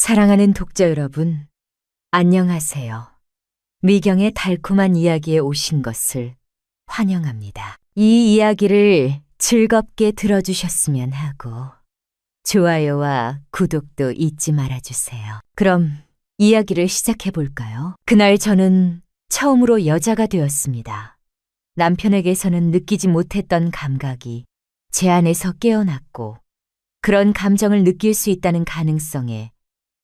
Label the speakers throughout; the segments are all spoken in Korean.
Speaker 1: 사랑하는 독자 여러분, 안녕하세요. 미경의 달콤한 이야기에 오신 것을 환영합니다. 이 이야기를 즐겁게 들어주셨으면 하고 좋아요와 구독도 잊지 말아주세요. 그럼 이야기를 시작해 볼까요? 그날 저는 처음으로 여자가 되었습니다. 남편에게서는 느끼지 못했던 감각이 제 안에서 깨어났고 그런 감정을 느낄 수 있다는 가능성에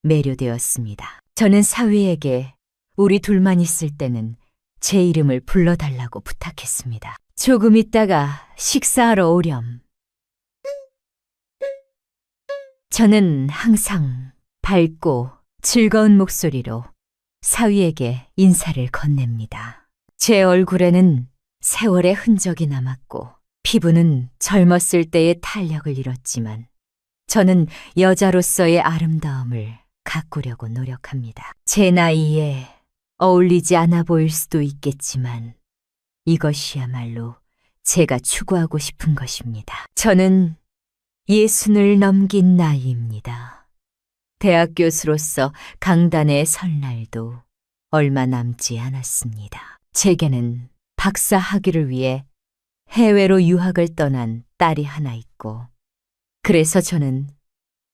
Speaker 1: 매료되었습니다. 저는 사위에게 우리 둘만 있을 때는 제 이름을 불러달라고 부탁했습니다. 조금 있다가 식사하러 오렴. 저는 항상 밝고 즐거운 목소리로 사위에게 인사를 건넵니다. 제 얼굴에는 세월의 흔적이 남았고 피부는 젊었을 때의 탄력을 잃었지만 저는 여자로서의 아름다움을 가꾸려고 노력합니다. 제 나이에 어울리지 않아 보일 수도 있겠지만 이것이야말로 제가 추구하고 싶은 것입니다. 저는 60을 넘긴 나이입니다. 대학 교수로서 강단에 설 날도 얼마 남지 않았습니다. 제게는 박사 학위를 위해 해외로 유학을 떠난 딸이 하나 있고 그래서 저는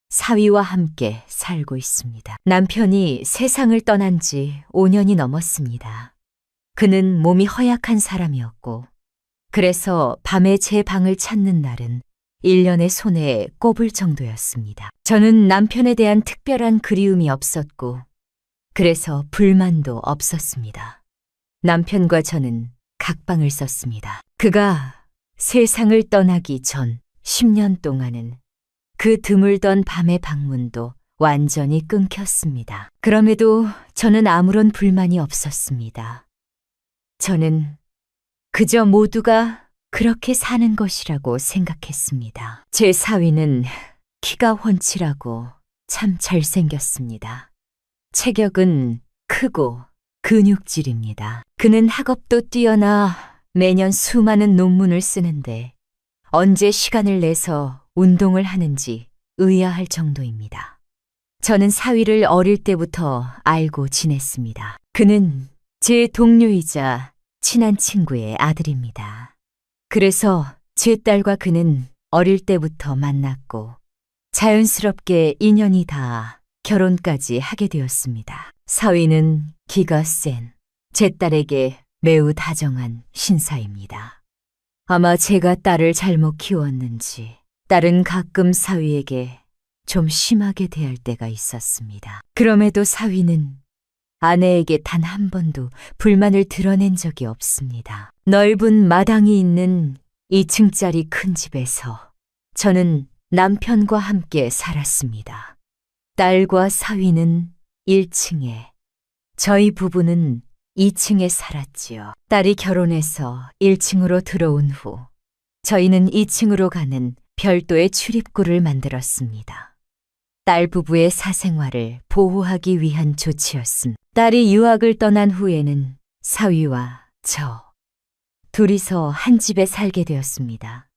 Speaker 1: 사위와 함께 살고 있습니다. 남편이 세상을 떠난 지 5년이 넘었습니다. 그는 몸이 허약한 사람이었고 그래서 밤에 제 방을 찾는 날은 1년의 손에 꼽을 정도였습니다. 저는 남편에 대한 특별한 그리움이 없었고 그래서 불만도 없었습니다. 남편과 저는 각방을 썼습니다. 그가 세상을 떠나기 전 10년 동안은 그 드물던 밤의 방문도 완전히 끊겼습니다. 그럼에도 저는 아무런 불만이 없었습니다. 저는 그저 모두가 그렇게 사는 것이라고 생각했습니다. 제 사위는 키가 훤칠하고 참 잘생겼습니다. 체격은 크고 근육질입니다. 그는 학업도 뛰어나 매년 수많은 논문을 쓰는데 언제 시간을 내서 운동을 하는지 의아할 정도입니다. 저는 사위를 어릴 때부터 알고 지냈습니다. 그는 제 동료이자 친한 친구의 아들입니다. 그래서 제 딸과 그는 어릴 때부터 만났고 자연스럽게 인연이 닿아 결혼까지 하게 되었습니다. 사위는 기가 센 제 딸에게 매우 다정한 신사입니다. 아마 제가 딸을 잘못 키웠는지 딸은 가끔 사위에게 좀 심하게 대할 때가 있었습니다. 그럼에도 사위는 아내에게 단 한 번도 불만을 드러낸 적이 없습니다. 넓은 마당이 있는 2층짜리 큰 집에서 저는 남편과 함께 살았습니다. 딸과 사위는 1층에, 저희 부부는 2층에 살았지요. 딸이 결혼해서 1층으로 들어온 후 저희는 2층으로 가는 별도의 출입구를 만들었습니다. 딸 부부의 사생활을 보호하기 위한 조치였습니다. 딸이 유학을 떠난 후에는 사위와 저 둘이서 한 집에 살게 되었습니다.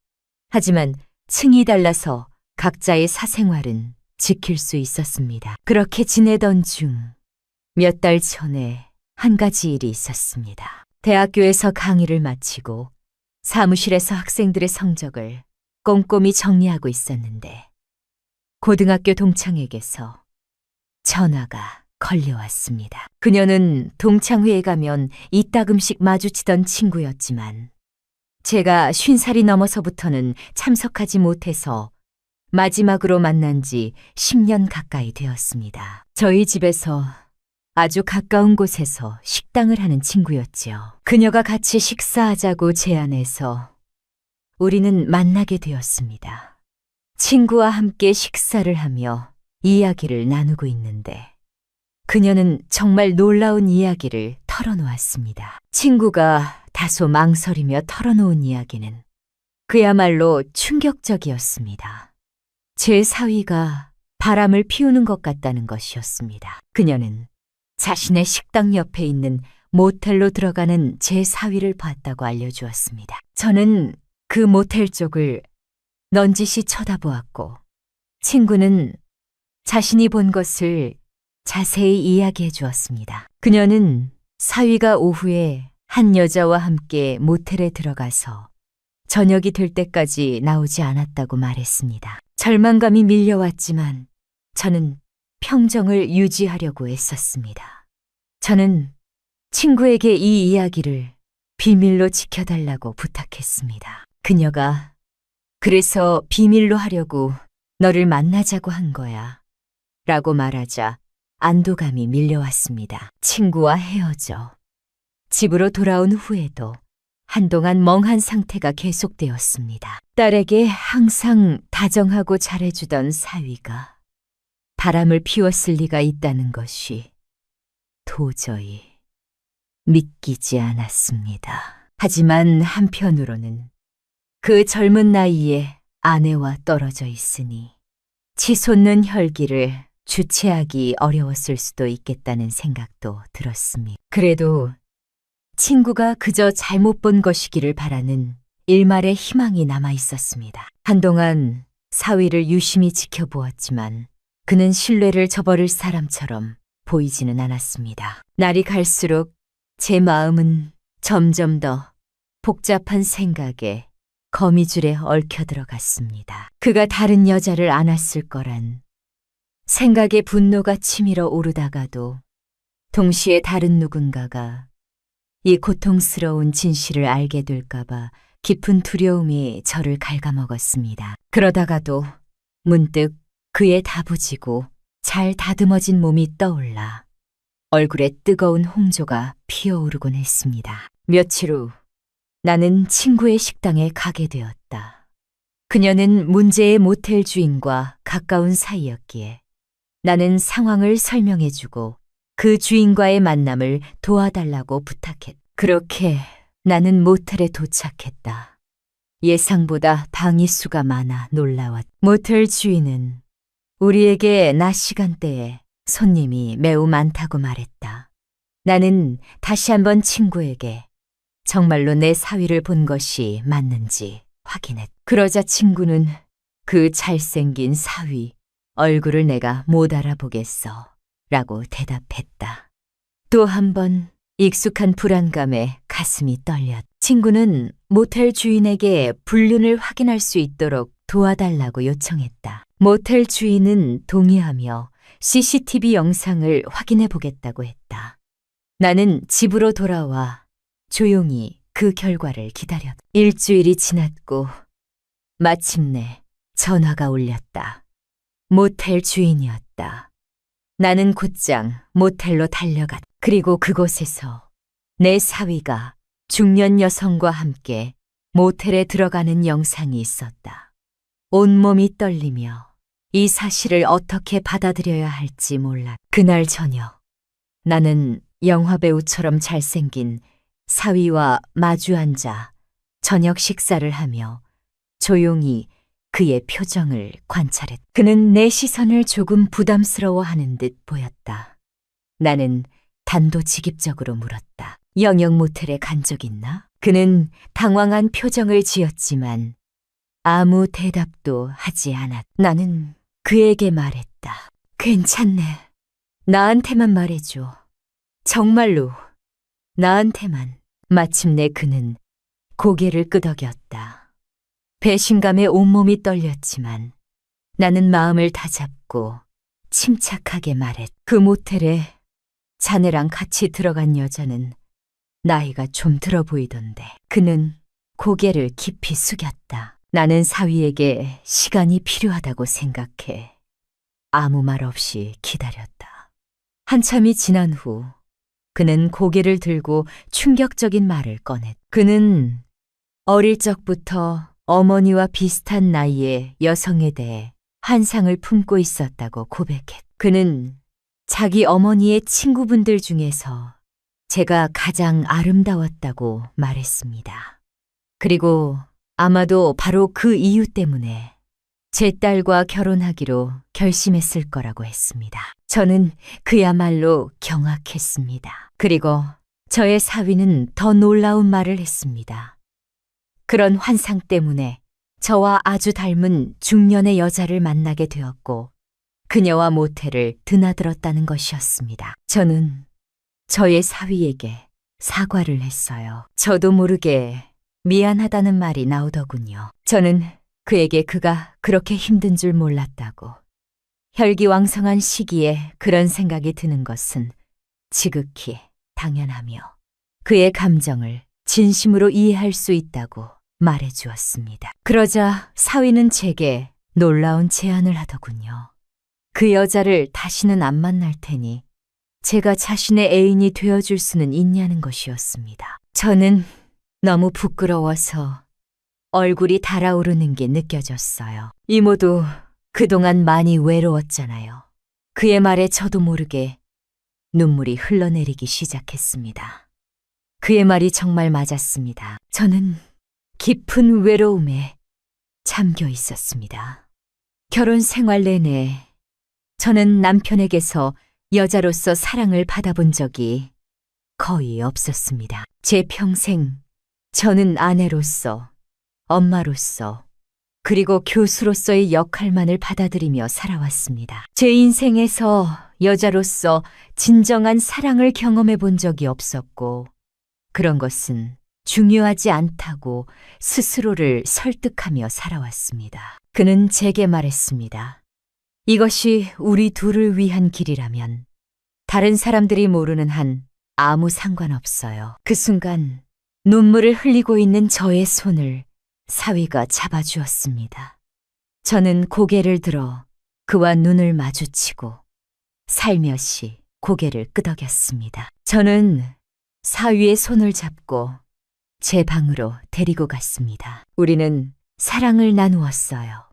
Speaker 1: 하지만 층이 달라서 각자의 사생활은 지킬 수 있었습니다. 그렇게 지내던 중 몇 달 전에 한 가지 일이 있었습니다. 대학교에서 강의를 마치고 사무실에서 학생들의 성적을 꼼꼼히 정리하고 있었는데 고등학교 동창에게서 전화가 걸려왔습니다. 그녀는 동창회에 가면 이따금씩 마주치던 친구였지만 제가 50살이 넘어서부터는 참석하지 못해서 마지막으로 만난 지 10년 가까이 되었습니다. 저희 집에서 아주 가까운 곳에서 식당을 하는 친구였지요. 그녀가 같이 식사하자고 제안해서 우리는 만나게 되었습니다. 친구와 함께 식사를 하며 이야기를 나누고 있는데 그녀는 정말 놀라운 이야기를 털어놓았습니다. 친구가 다소 망설이며 털어놓은 이야기는 그야말로 충격적이었습니다. 제 사위가 바람을 피우는 것 같다는 것이었습니다. 그녀는 자신의 식당 옆에 있는 모텔로 들어가는 제 사위를 봤다고 알려주었습니다. 저는 그 모텔 쪽을 넌지시 쳐다보았고 친구는 자신이 본 것을 자세히 이야기해 주었습니다. 그녀는 사위가 오후에 한 여자와 함께 모텔에 들어가서 저녁이 될 때까지 나오지 않았다고 말했습니다. 절망감이 밀려왔지만 저는 평정을 유지하려고 애썼습니다. 저는 친구에게 이 이야기를 비밀로 지켜달라고 부탁했습니다. 그녀가 그래서 비밀로 하려고 너를 만나자고 한 거야 라고 말하자 안도감이 밀려왔습니다. 친구와 헤어져 집으로 돌아온 후에도 한동안 멍한 상태가 계속되었습니다. 딸에게 항상 다정하고 잘해주던 사위가 바람을 피웠을 리가 있다는 것이 도저히 믿기지 않았습니다. 하지만 한편으로는 그 젊은 나이에 아내와 떨어져 있으니 치솟는 혈기를 주체하기 어려웠을 수도 있겠다는 생각도 들었습니다. 그래도 친구가 그저 잘못 본 것이기를 바라는 일말의 희망이 남아 있었습니다. 한동안 사위를 유심히 지켜보았지만 그는 신뢰를 저버릴 사람처럼 보이지는 않았습니다. 날이 갈수록 제 마음은 점점 더 복잡한 생각에 거미줄에 얽혀 들어갔습니다. 그가 다른 여자를 안았을 거란 생각에 분노가 치밀어 오르다가도 동시에 다른 누군가가 이 고통스러운 진실을 알게 될까봐 깊은 두려움이 저를 갉아먹었습니다. 그러다가도 문득 그의 다부지고 잘 다듬어진 몸이 떠올라 얼굴에 뜨거운 홍조가 피어오르곤 했습니다. 며칠 후 나는 친구의 식당에 가게 되었다. 그녀는 문제의 모텔 주인과 가까운 사이였기에 나는 상황을 설명해주고 그 주인과의 만남을 도와달라고 부탁했다. 그렇게 나는 모텔에 도착했다. 예상보다 방이 수가 많아 놀라웠다. 모텔 주인은 우리에게 낮 시간대에 손님이 매우 많다고 말했다. 나는 다시 한번 친구에게 정말로 내 사위를 본 것이 맞는지 확인했다. 그러자 친구는 그 잘생긴 사위 얼굴을 내가 못 알아보겠어 라고 대답했다. 또 한 번 익숙한 불안감에 가슴이 떨렸다. 친구는 모텔 주인에게 불륜을 확인할 수 있도록 도와달라고 요청했다. 모텔 주인은 동의하며 CCTV 영상을 확인해 보겠다고 했다. 나는 집으로 돌아와 조용히 그 결과를 기다렸다. 일주일이 지났고 마침내 전화가 울렸다. 모텔 주인이었다. 나는 곧장 모텔로 달려갔다. 그리고 그곳에서 내 사위가 중년 여성과 함께 모텔에 들어가는 영상이 있었다. 온몸이 떨리며 이 사실을 어떻게 받아들여야 할지 몰랐다. 그날 저녁 나는 영화배우처럼 잘생긴 사위와 마주 앉아 저녁 식사를 하며 조용히 그의 표정을 관찰했다. 그는 내 시선을 조금 부담스러워하는 듯 보였다. 나는 단도직입적으로 물었다. 영영 모텔에 간 적 있나? 그는 당황한 표정을 지었지만 아무 대답도 하지 않았다. 나는 그에게 말했다. 괜찮네. 나한테만 말해줘. 정말로 나한테만. 마침내 그는 고개를 끄덕였다. 배신감에 온몸이 떨렸지만 나는 마음을 다잡고 침착하게 말했다. 그 모텔에 자네랑 같이 들어간 여자는 나이가 좀 들어 보이던데. 그는 고개를 깊이 숙였다. 나는 사위에게 시간이 필요하다고 생각해 아무 말 없이 기다렸다. 한참이 지난 후 그는 고개를 들고 충격적인 말을 꺼냈다. 그는 어릴 적부터 어머니와 비슷한 나이의 여성에 대해 환상을 품고 있었다고 고백했다. 그는 자기 어머니의 친구분들 중에서 제가 가장 아름다웠다고 말했습니다. 그리고 아마도 바로 그 이유 때문에 제 딸과 결혼하기로 결심했을 거라고 했습니다. 저는 그야말로 경악했습니다. 그리고 저의 사위는 더 놀라운 말을 했습니다. 그런 환상 때문에 저와 아주 닮은 중년의 여자를 만나게 되었고 그녀와 모텔을 드나들었다는 것이었습니다. 저는 저의 사위에게 사과를 했어요. 저도 모르게 미안하다는 말이 나오더군요. 저는 그에게 그가 그렇게 힘든 줄 몰랐다고, 혈기왕성한 시기에 그런 생각이 드는 것은 지극히 당연하며 그의 감정을 진심으로 이해할 수 있다고 말해 주었습니다. 그러자 사위는 제게 놀라운 제안을 하더군요. 그 여자를 다시는 안 만날 테니 제가 자신의 애인이 되어줄 수는 있냐는 것이었습니다. 저는 너무 부끄러워서 얼굴이 달아오르는 게 느껴졌어요. 이모도 그동안 많이 외로웠잖아요. 그의 말에 저도 모르게 눈물이 흘러내리기 시작했습니다. 그의 말이 정말 맞았습니다. 저는 깊은 외로움에 잠겨 있었습니다. 결혼 생활 내내 저는 남편에게서 여자로서 사랑을 받아본 적이 거의 없었습니다. 제 평생 저는 아내로서, 엄마로서, 그리고 교수로서의 역할만을 받아들이며 살아왔습니다. 제 인생에서 여자로서 진정한 사랑을 경험해 본 적이 없었고, 그런 것은 중요하지 않다고 스스로를 설득하며 살아왔습니다. 그는 제게 말했습니다. 이것이 우리 둘을 위한 길이라면 다른 사람들이 모르는 한 아무 상관없어요. 그 순간 눈물을 흘리고 있는 저의 손을 사위가 잡아주었습니다. 저는 고개를 들어 그와 눈을 마주치고 살며시 고개를 끄덕였습니다. 저는 사위의 손을 잡고 제 방으로 데리고 갔습니다. 우리는 사랑을 나누었어요.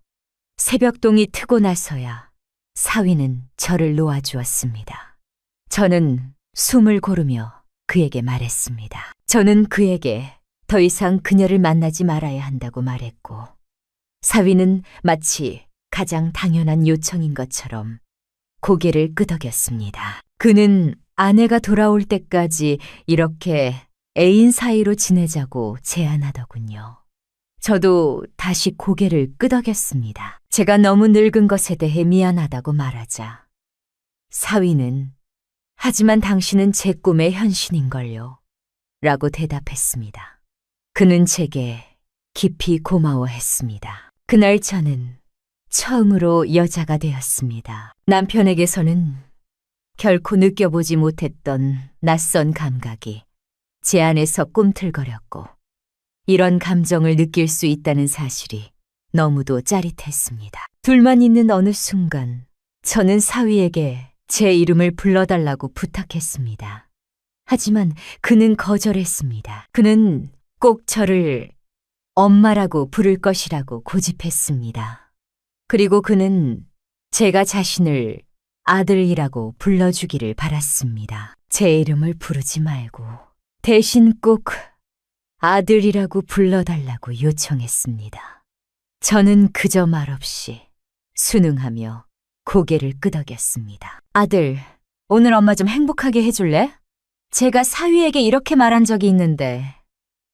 Speaker 1: 새벽동이 트고 나서야 사위는 저를 놓아주었습니다. 저는 숨을 고르며 그에게 말했습니다. 저는 그에게 더 이상 그녀를 만나지 말아야 한다고 말했고, 사위는 마치 가장 당연한 요청인 것처럼 고개를 끄덕였습니다. 그는 아내가 돌아올 때까지 이렇게 애인 사이로 지내자고 제안하더군요. 저도 다시 고개를 끄덕였습니다. 제가 너무 늙은 것에 대해 미안하다고 말하자 사위는 하지만 당신은 제 꿈의 현신인걸요 라고 대답했습니다. 그는 제게 깊이 고마워했습니다. 그날 저는 처음으로 여자가 되었습니다. 남편에게서는 결코 느껴보지 못했던 낯선 감각이 제 안에서 꿈틀거렸고, 이런 감정을 느낄 수 있다는 사실이 너무도 짜릿했습니다. 둘만 있는 어느 순간 저는 사위에게 제 이름을 불러달라고 부탁했습니다. 하지만 그는 거절했습니다. 그는 꼭 저를 엄마라고 부를 것이라고 고집했습니다. 그리고 그는 제가 자신을 아들이라고 불러주기를 바랐습니다. 제 이름을 부르지 말고 대신 꼭 아들이라고 불러달라고 요청했습니다. 저는 그저 말없이 순응하며 고개를 끄덕였습니다. 아들, 오늘 엄마 좀 행복하게 해줄래? 제가 사위에게 이렇게 말한 적이 있는데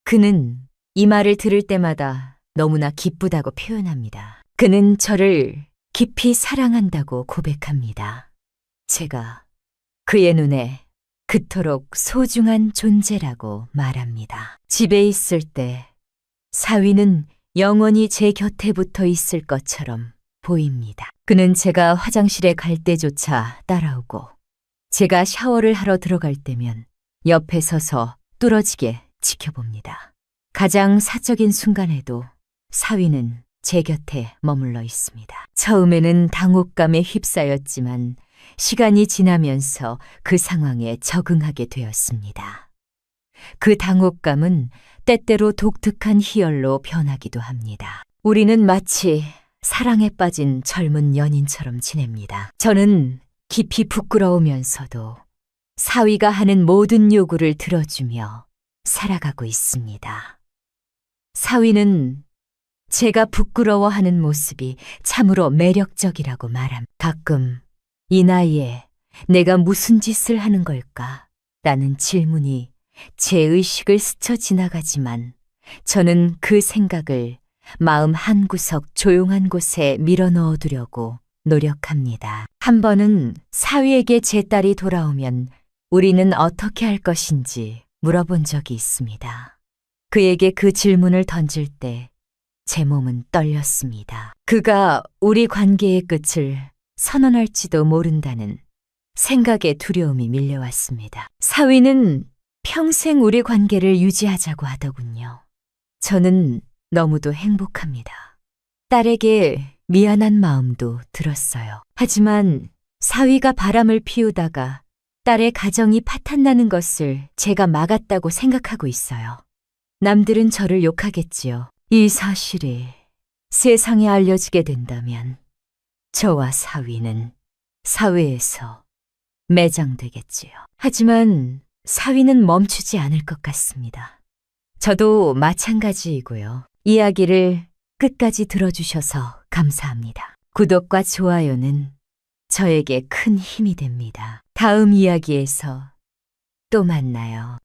Speaker 1: 그는 이 말을 들을 때마다 너무나 기쁘다고 표현합니다. 그는 저를 깊이 사랑한다고 고백합니다. 제가 그의 눈에 그토록 소중한 존재라고 말합니다. 집에 있을 때 사위는 영원히 제 곁에 붙어 있을 것처럼 보입니다. 그는 제가 화장실에 갈 때조차 따라오고, 제가 샤워를 하러 들어갈 때면 옆에 서서 뚫어지게 지켜봅니다. 가장 사적인 순간에도 사위는 제 곁에 머물러 있습니다. 처음에는 당혹감에 휩싸였지만 시간이 지나면서 그 상황에 적응하게 되었습니다. 그 당혹감은 때때로 독특한 희열로 변하기도 합니다. 우리는 마치 사랑에 빠진 젊은 연인처럼 지냅니다. 저는 깊이 부끄러우면서도 사위가 하는 모든 요구를 들어주며 살아가고 있습니다. 사위는 제가 부끄러워하는 모습이 참으로 매력적이라고 말함. 가끔 이 나이에 내가 무슨 짓을 하는 걸까? 라는 질문이 제 의식을 스쳐 지나가지만 저는 그 생각을 마음 한구석 조용한 곳에 밀어 넣어두려고 노력합니다. 한 번은 사위에게 제 딸이 돌아오면 우리는 어떻게 할 것인지 물어본 적이 있습니다. 그에게 그 질문을 던질 때 제 몸은 떨렸습니다. 그가 우리 관계의 끝을 선언할지도 모른다는 생각에 두려움이 밀려왔습니다. 사위는 평생 우리 관계를 유지하자고 하더군요. 저는 너무도 행복합니다. 딸에게 미안한 마음도 들었어요. 하지만 사위가 바람을 피우다가 딸의 가정이 파탄나는 것을 제가 막았다고 생각하고 있어요. 남들은 저를 욕하겠지요. 이 사실이 세상에 알려지게 된다면 저와 사위는 사회에서 매장되겠지요. 하지만 사위는 멈추지 않을 것 같습니다. 저도 마찬가지이고요. 이야기를 끝까지 들어주셔서 감사합니다. 구독과 좋아요는 저에게 큰 힘이 됩니다. 다음 이야기에서 또 만나요.